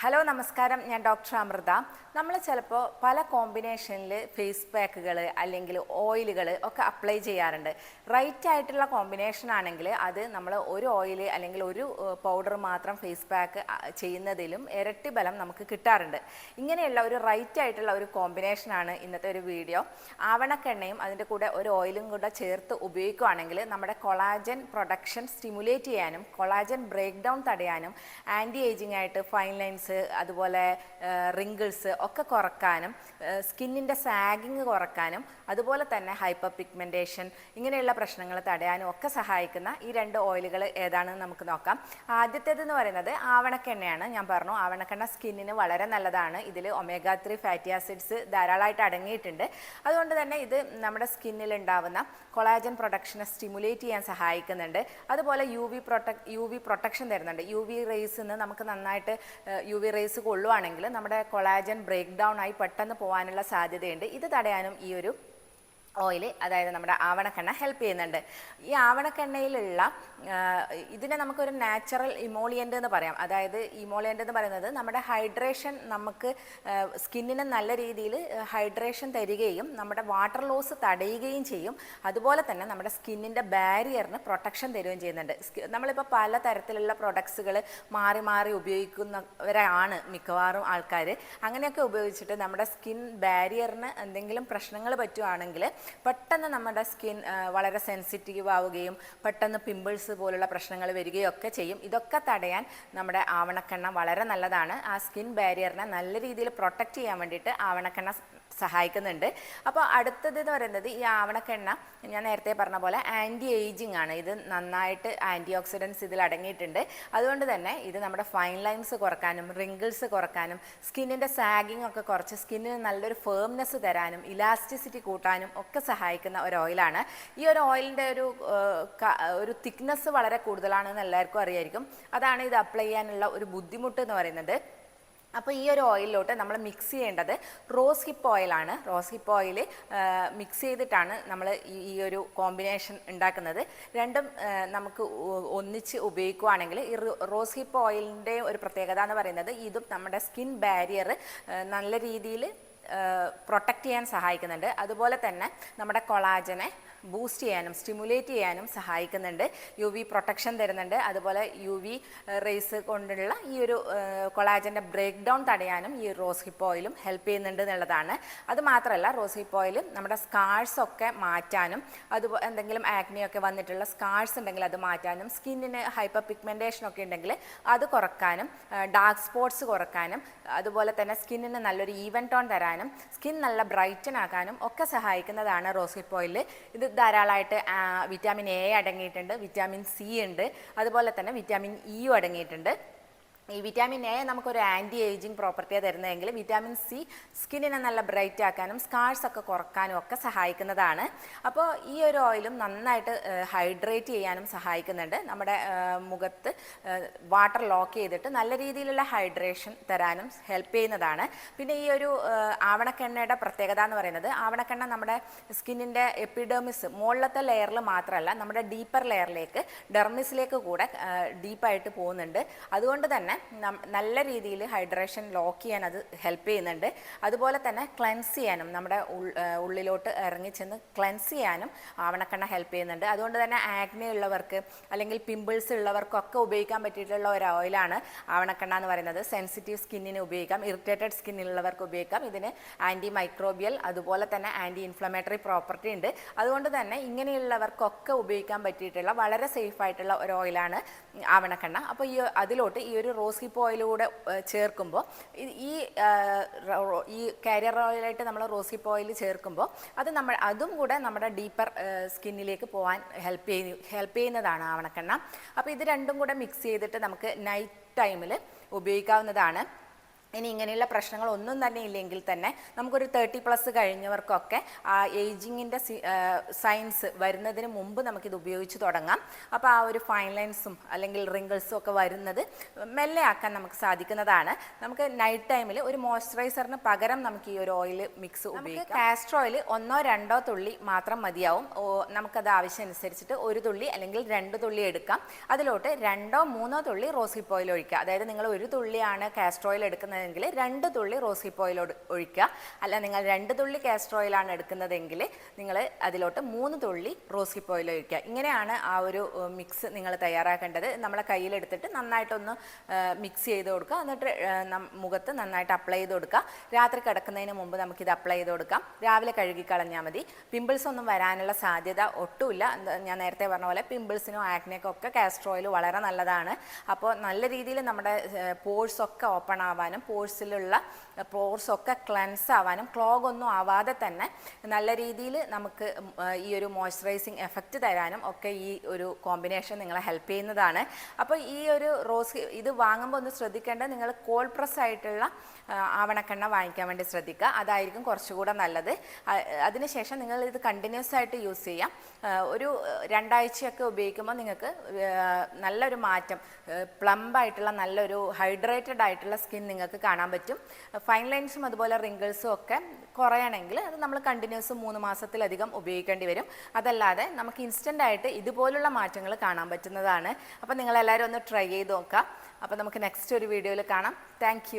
Hello നമസ്കാരം, ഞാൻ doctor Amrita. നമ്മൾ ചിലപ്പോൾ പല കോമ്പിനേഷനിൽ ഫേസ് പാക്കുകൾ അല്ലെങ്കിൽ ഓയിലുകൾ ഒക്കെ അപ്ലൈ ചെയ്യാറുണ്ട്. റൈറ്റ് ആയിട്ടുള്ള കോമ്പിനേഷൻ ആണെങ്കിൽ അത് നമ്മൾ ഒരു ഓയിൽ അല്ലെങ്കിൽ ഒരു പൗഡർ മാത്രം ഫേസ് പാക്ക് ചെയ്യുന്നതിലും ഇരട്ടി ബലം നമുക്ക് കിട്ടാറുണ്ട്. ഇങ്ങനെയുള്ള ഒരു റൈറ്റ് ആയിട്ടുള്ള ഒരു കോമ്പിനേഷനാണ് ഇന്നത്തെ ഒരു വീഡിയോ. ആവണക്കെണ്ണയും അതിൻ്റെ കൂടെ ഒരു ഓയിലും കൂടെ ചേർത്ത് ഉപയോഗിക്കുകയാണെങ്കിൽ നമ്മുടെ കൊളാജൻ പ്രൊഡക്ഷൻ സ്റ്റിമുലേറ്റ് ചെയ്യാനും കൊളാജൻ ബ്രേക്ക് ഡൗൺ തടയാനും ആൻറ്റി ഏജിങ് ആയിട്ട് ഫൈൻ ലൈൻസ് അതുപോലെ റിങ്കിൾസ് ഒക്കെ കുറക്കാനും സ്കിന്നിൻ്റെ സാഗിങ് കുറക്കാനും അതുപോലെ തന്നെ ഹൈപ്പർ പിഗ്മെൻറ്റേഷൻ ഇങ്ങനെയുള്ള പ്രശ്നങ്ങൾ തടയാനും ഒക്കെ സഹായിക്കുന്ന ഈ രണ്ട് ഓയിലുകൾ ഏതാണെന്ന് നമുക്ക് നോക്കാം. ആദ്യത്തേതെന്ന് പറയുന്നത് ആവണക്കെണ്ണയാണ്. ഞാൻ പറഞ്ഞു ആവണക്കെണ്ണ സ്കിന്നിന് വളരെ നല്ലതാണ്. ഇതിൽ ഒമേഗ 3 ഫാറ്റി ആസിഡ്സ് ധാരാളമായിട്ട് അടങ്ങിയിട്ടുണ്ട്. അതുകൊണ്ട് തന്നെ ഇത് നമ്മുടെ സ്കിന്നിൽ ഉണ്ടാവുന്ന കൊളാജൻ പ്രൊഡക്ഷനെ സ്റ്റിമുലേറ്റ് ചെയ്യാൻ സഹായിക്കുന്നുണ്ട്. അതുപോലെ യു വി പ്രൊട്ടക്ഷൻ തരുന്നുണ്ട്. യു വി റേസിൽ നിന്ന് നമുക്ക് നന്നായിട്ട് യു വി റേസ് കൊള്ളുവാണെങ്കിൽ നമ്മുടെ കൊളാജൻ ബ്രേക്ക് ഡൗൺ ആയി പെട്ടെന്ന് പോകാനുള്ള സാധ്യതയുണ്ട്. ഇത് തടയാനും ഈ ഒരു ഓയിൽ, അതായത് നമ്മുടെ ആവണക്കെണ്ണ ഹെൽപ്പ് ചെയ്യുന്നുണ്ട്. ഈ ആവണക്കെണ്ണയിലുള്ള ഇതിനെ നമുക്കൊരു നാച്ചുറൽ ഇമോളിയൻ്റ് എന്ന് പറയാം. അതായത് ഇമോളിയൻ്റ് എന്ന് പറയുന്നത് നമ്മുടെ ഹൈഡ്രേഷൻ, നമുക്ക് സ്കിന്നിന് നല്ല രീതിയിൽ ഹൈഡ്രേഷൻ തരികയും നമ്മുടെ വാട്ടർ ലോസ് തടയുകയും ചെയ്യും. അതുപോലെ തന്നെ നമ്മുടെ സ്കിന്നിൻ്റെ ബാരിയറിന് പ്രൊട്ടക്ഷൻ തരുകയും ചെയ്യുന്നുണ്ട്. നമ്മളിപ്പോൾ പല തരത്തിലുള്ള പ്രൊഡക്ട്സുകൾ മാറി മാറി ഉപയോഗിക്കുന്നവരാണ് മിക്കവാറും ആൾക്കാർ. അങ്ങനെയൊക്കെ ഉപയോഗിച്ചിട്ട് നമ്മുടെ സ്കിൻ ബാരിയറിന് എന്തെങ്കിലും പ്രശ്നങ്ങൾ പറ്റുവാണെങ്കിൽ പെട്ടെന്ന് നമ്മുടെ സ്കിൻ വളരെ സെൻസിറ്റീവ് ആവുകയും പെട്ടെന്ന് പിമ്പിൾസ് പോലുള്ള പ്രശ്നങ്ങൾ വരികയും ഒക്കെ ചെയ്യും. ഇതൊക്കെ തടയാൻ നമ്മുടെ ആവണക്കെണ്ണ വളരെ നല്ലതാണ്. ആ സ്കിൻ ബാരിയറിനെ നല്ല രീതിയിൽ പ്രൊട്ടക്റ്റ് ചെയ്യാൻ വേണ്ടിയിട്ട് ആവണക്കെണ്ണ സഹായിക്കുന്നുണ്ട്. അപ്പോൾ അടുത്തത് എന്ന് പറയുന്നത് ഈ ആവണക്കെണ്ണ ഞാൻ നേരത്തെ പറഞ്ഞ പോലെ ആൻറ്റി ഏജിങ് ആണ്. ഇത് നന്നായിട്ട് ആൻറ്റി ഓക്സിഡൻസ് ഇതിൽ അടങ്ങിയിട്ടുണ്ട്. അതുകൊണ്ട് തന്നെ ഇത് നമ്മുടെ ഫൈൻ ലൈൻസ് കുറക്കാനും റിങ്കിൾസ് കുറക്കാനും സ്കിന്നിൻ്റെ സാഗിങ് ഒക്കെ കുറച്ച് സ്കിന്നിന് നല്ലൊരു ഫേംനെസ് തരാനും ഇലാസ്റ്റിസിറ്റി കൂട്ടാനും ഒക്കെ സഹായിക്കുന്ന ഒരു ഓയിലാണ്. ഈ ഒരു ഓയിലിൻ്റെ ഒരു തിക്നെസ് വളരെ കൂടുതലാണെന്ന് എല്ലാവർക്കും അറിയായിരിക്കും. അതാണ് ഇത് അപ്ലൈ ചെയ്യാനുള്ള ഒരു ബുദ്ധിമുട്ട് എന്ന് പറയുന്നത്. അപ്പോൾ ഈ ഒരു ഓയിലിലോട്ട് നമ്മൾ മിക്സ് ചെയ്യേണ്ടത് റോസ് ഹിപ്പ് ഓയിലാണ്. റോസ് ഹിപ്പ് ഓയിൽ മിക്സ് ചെയ്തിട്ടാണ് നമ്മൾ ഈ ഒരു കോമ്പിനേഷൻ ഉണ്ടാക്കുന്നത്. രണ്ടും നമുക്ക് ഒന്നിച്ച് ഉപയോഗിക്കുകയാണെങ്കിൽ ഈ റോസ് ഹിപ്പ് ഓയിലിൻ്റെ ഒരു പ്രത്യേകത എന്ന് പറയുന്നത് ഇതും നമ്മുടെ സ്കിൻ ബാരിയർ നല്ല രീതിയിൽ പ്രൊട്ടക്റ്റ് ചെയ്യാൻ സഹായിക്കുന്നുണ്ട്. അതുപോലെ തന്നെ നമ്മുടെ കൊളാജനെ ബൂസ്റ്റ് ചെയ്യാനും സ്റ്റിമുലേറ്റ് ചെയ്യാനും സഹായിക്കുന്നുണ്ട്. യു വി പ്രൊട്ടക്ഷൻ തരുന്നുണ്ട്. അതുപോലെ യു വി റേസ് കൊണ്ടുള്ള ഈ ഒരു കൊളാജൻ്റെ ബ്രേക്ക് ഡൗൺ തടയാനും ഈ റോസ് ഹിപ്പ് ഓയിലും ഹെൽപ്പ് ചെയ്യുന്നുണ്ട് എന്നുള്ളതാണ്. അതുമാത്രമല്ല റോസ് ഹിപ്പ് ഓയിൽ നമ്മുടെ സ്കാർസൊക്കെ മാറ്റാനും അതുപോലെ എന്തെങ്കിലും ആക്നിയൊക്കെ വന്നിട്ടുള്ള സ്കാർസ് ഉണ്ടെങ്കിൽ അത് മാറ്റാനും സ്കിന്നിന് ഹൈപ്പർ പിഗ്മെൻറ്റേഷനൊക്കെ ഉണ്ടെങ്കിൽ അത് കുറക്കാനും ഡാർക്ക് സ്പോട്ട്സ് കുറക്കാനും അതുപോലെ തന്നെ സ്കിന്നിന് നല്ലൊരു ഈവൻ ടോൺ തരാനും സ്കിൻ നല്ല ബ്രൈറ്റൻ ആക്കാനും ഒക്കെ സഹായിക്കുന്നതാണ് റോസ് ഹിപ്പ് ഓയിൽ. ഇത് ധാരാളമായിട്ട് വിറ്റാമിൻ എ അടങ്ങിയിട്ടുണ്ട്, വിറ്റാമിൻ സി ഉണ്ട്, അതുപോലെ തന്നെ വിറ്റാമിൻ ഇയും അടങ്ങിയിട്ടുണ്ട്. ഈ വിറ്റാമിൻ എ നമുക്കൊരു ആൻറ്റി ഏജിങ് പ്രോപ്പർട്ടിയാണ് തരുന്നതെങ്കിൽ വിറ്റാമിൻ സി സ്കിന്നിനെ നല്ല ബ്രൈറ്റ് ആക്കാനും സ്കാർസൊക്കെ കുറക്കാനും ഒക്കെ സഹായിക്കുന്നതാണ്. അപ്പോൾ ഈ ഒരു ഓയിലും നന്നായിട്ട് ഹൈഡ്രേറ്റ് ചെയ്യാനും സഹായിക്കുന്നുണ്ട്. നമ്മുടെ മുഖത്ത് വാട്ടർ ലോക്ക് ചെയ്തിട്ട് നല്ല രീതിയിലുള്ള ഹൈഡ്രേഷൻ തരാനും ഹെൽപ്പ് ചെയ്യുന്നതാണ്. പിന്നെ ഈ ഒരു ആവണക്കെണ്ണയുടെ പ്രത്യേകത എന്ന് പറയുന്നത് ആവണക്കെണ്ണ നമ്മുടെ സ്കിന്നിൻ്റെ എപ്പിഡെർമിസ് മുകളിലത്തെ ലെയറിൽ മാത്രമല്ല നമ്മുടെ ഡീപ്പർ ലെയറിലേക്ക് ഡെർമിസിലേക്ക് കൂടെ ഡീപ്പായിട്ട് പോകുന്നുണ്ട്. അതുകൊണ്ട് തന്നെ നല്ല രീതിയിൽ ഹൈഡ്രേഷൻ ലോക്ക് ചെയ്യാൻ അത് ഹെൽപ്പ് ചെയ്യുന്നുണ്ട്. അതുപോലെ തന്നെ ക്ലെൻസ് ചെയ്യാനും നമ്മുടെ ഉള്ളിലോട്ട് ഇറങ്ങിച്ചെന്ന് ക്ലെൻസ് ചെയ്യാനും ആവണക്കെണ്ണ ഹെൽപ്പ് ചെയ്യുന്നുണ്ട്. അതുകൊണ്ട് തന്നെ ആക്നെ ഉള്ളവർക്ക് അല്ലെങ്കിൽ പിമ്പിൾസ് ഉള്ളവർക്കൊക്കെ ഉപയോഗിക്കാൻ പറ്റിയിട്ടുള്ള ഒരു ഓയിലാണ് ആവണക്കെണ്ണ എന്ന് പറയുന്നത്. സെൻസിറ്റീവ് സ്കിന്നിന് ഉപയോഗിക്കാം, ഇറിറ്റേറ്റഡ് സ്കിന്നിലുള്ളവർക്ക് ഉപയോഗിക്കാം. ഇതിന് ആൻറ്റി മൈക്രോബിയൽ അതുപോലെ തന്നെ ആൻറ്റി ഇൻഫ്ലമേറ്ററി പ്രോപ്പർട്ടി ഉണ്ട്. അതുകൊണ്ട് തന്നെ ഇങ്ങനെയുള്ളവർക്കൊക്കെ ഉപയോഗിക്കാൻ പറ്റിയിട്ടുള്ള വളരെ സേഫ് ആയിട്ടുള്ള ഒരു ഓയിലാണ് ആവണക്കെണ്ണ. അപ്പോൾ അതിലോട്ട് ഈ ഒരു റോസ് ഹിപ്പ് ഓയിലൂടെ ചേർക്കുമ്പോൾ ഈ കാരിയർ ഓയിലായിട്ട് നമ്മൾ റോസ് ഹിപ്പ് ഓയിൽ ചേർക്കുമ്പോൾ അതും കൂടെ നമ്മുടെ ഡീപ്പർ സ്കിന്നിലേക്ക് പോകാൻ ഹെൽപ്പ് ചെയ്യുന്നതാണ് ആവണക്കെണ്ണ. അപ്പോൾ ഇത് രണ്ടും കൂടെ മിക്സ് ചെയ്തിട്ട് നമുക്ക് നൈറ്റ് ടൈമിൽ ഉപയോഗിക്കാവുന്നതാണ്. ഇനി ഇങ്ങനെയുള്ള പ്രശ്നങ്ങളൊന്നും തന്നെ ഇല്ലെങ്കിൽ തന്നെ നമുക്കൊരു 30+ കഴിഞ്ഞവർക്കൊക്കെ ആ ഏജിങ്ങിൻ്റെ സൈൻസ് വരുന്നതിന് മുമ്പ് നമുക്കിത് ഉപയോഗിച്ച് തുടങ്ങാം. അപ്പോൾ ആ ഒരു ഫൈൻ ലൈൻസും അല്ലെങ്കിൽ റിങ്കിൾസും ഒക്കെ വരുന്നത് മെല്ലെ ആക്കാൻ നമുക്ക് സാധിക്കുന്നതാണ്. നമുക്ക് നൈറ്റ് ടൈമിൽ ഒരു മോയ്സ്ചറൈസറിന് പകരം നമുക്ക് ഈ ഒരു ഓയിൽ മിക്സ് ഉപയോഗിക്കാം. കാസ്റ്റർ ഓയിൽ 1-2 തുള്ളി മാത്രം മതിയാവും. നമുക്കത് ആവശ്യമനുസരിച്ചിട്ട് 1 തുള്ളി അല്ലെങ്കിൽ 2 തുള്ളി എടുക്കാം. അതിലോട്ട് 2-3 തുള്ളി റോസിപ്പ് ഓയിൽ ഒഴിക്കുക. അതായത് നിങ്ങൾ 1 തുള്ളിയാണ് കാസ്റ്റർ ഓയിൽ എടുക്കുന്നതെങ്കിൽ 2 തുള്ളി റോസിപ്പ് ഓയിൽ ഒഴിക്കുക. അല്ല നിങ്ങൾ 2 തുള്ളി കാസ്റ്റർ ഓയിലാണ് എടുക്കുന്നതെങ്കിൽ നിങ്ങൾ അതിലോട്ട് 3 തുള്ളി റോസിപ്പ് ഓയിൽ ഒഴിക്കുക. ഇങ്ങനെയാണ് ആ ഒരു മിക്സ് നിങ്ങൾ തയ്യാറാക്കേണ്ടത്. നമ്മളെ കയ്യിലെടുത്തിട്ട് നന്നായിട്ടൊന്ന് മിക്സ് ചെയ്ത് കൊടുക്കുക. എന്നിട്ട് മുഖത്ത് നന്നായിട്ട് അപ്ലൈ ചെയ്ത് കൊടുക്കുക. രാത്രി കിടക്കുന്നതിന് മുമ്പ് നമുക്കിത് അപ്ലൈ ചെയ്ത് കൊടുക്കാം. രാവിലെ കഴുകി കളഞ്ഞാൽ മതി. പിമ്പിൾസ് ഒന്നും വരാനുള്ള സാധ്യത ഒട്ടുമില്ല. ഞാൻ നേരത്തെ പറഞ്ഞ പോലെ പിമ്പിൾസിനും ആക്നെക്കും ഒക്കെ കാസ്റ്റർ ഓയിൽ വളരെ നല്ലതാണ്. അപ്പോൾ നല്ല രീതിയിൽ നമ്മുടെ പോഴ്സൊക്കെ ഓപ്പൺ ആവാനും പോഴ്സിലുള്ള പോഴ്സൊക്കെ ക്ലെൻസ് ആവാനും ക്ലോഗ് ഒന്നും ആവാതെ തന്നെ നല്ല രീതിയിൽ നമുക്ക് ഈ ഒരു മോയ്സ്ചറൈസിങ് എഫക്റ്റ് തരാനും ഒക്കെ ഈ ഒരു കോമ്പിനേഷൻ നിങ്ങളെ ഹെൽപ്പ് ചെയ്യുന്നതാണ്. അപ്പോൾ ഈ ഒരു ഇത് വാങ്ങുമ്പോൾ ഒന്ന് ശ്രദ്ധിക്കേണ്ടത്, നിങ്ങൾ കോൾഡ് പ്രസ് ആയിട്ടുള്ള ആവണക്കെണ്ണ വാങ്ങിക്കാൻ വേണ്ടി ശ്രദ്ധിക്കുക. അതായിരിക്കും കുറച്ചുകൂടെ നല്ലത്. അതിനുശേഷം നിങ്ങൾ ഇത് കണ്ടിന്യൂസ് ആയിട്ട് യൂസ് ചെയ്യാം. ഒരു 2 ആഴ്ചയൊക്കെ ഉപയോഗിക്കുമ്പോൾ നിങ്ങൾക്ക് നല്ലൊരു മാറ്റം, പ്ലംബായിട്ടുള്ള നല്ലൊരു ഹൈഡ്രേറ്റഡ് ആയിട്ടുള്ള സ്കിൻ നിങ്ങൾക്ക് കാണാൻ പറ്റും. ഫൈൻ ലൈൻസും അതുപോലെ റിങ്കിൾസും ഒക്കെ കുറയണമെങ്കിൽ അത് നമ്മൾ കണ്ടിന്യൂസ് 3 മാസത്തിലധികം ഉപയോഗിക്കേണ്ടി വരും. അതല്ലാതെ നമുക്ക് ഇൻസ്റ്റൻ്റ് ആയിട്ട് ഇതുപോലുള്ള മാറ്റങ്ങൾ കാണാൻ പറ്റുന്നതാണ്. അപ്പോൾ നിങ്ങളെല്ലാവരും ഒന്ന് ട്രൈ ചെയ്ത് നോക്കാം. അപ്പോൾ നമുക്ക് നെക്സ്റ്റ് ഒരു വീഡിയോയിൽ കാണാം. താങ്ക്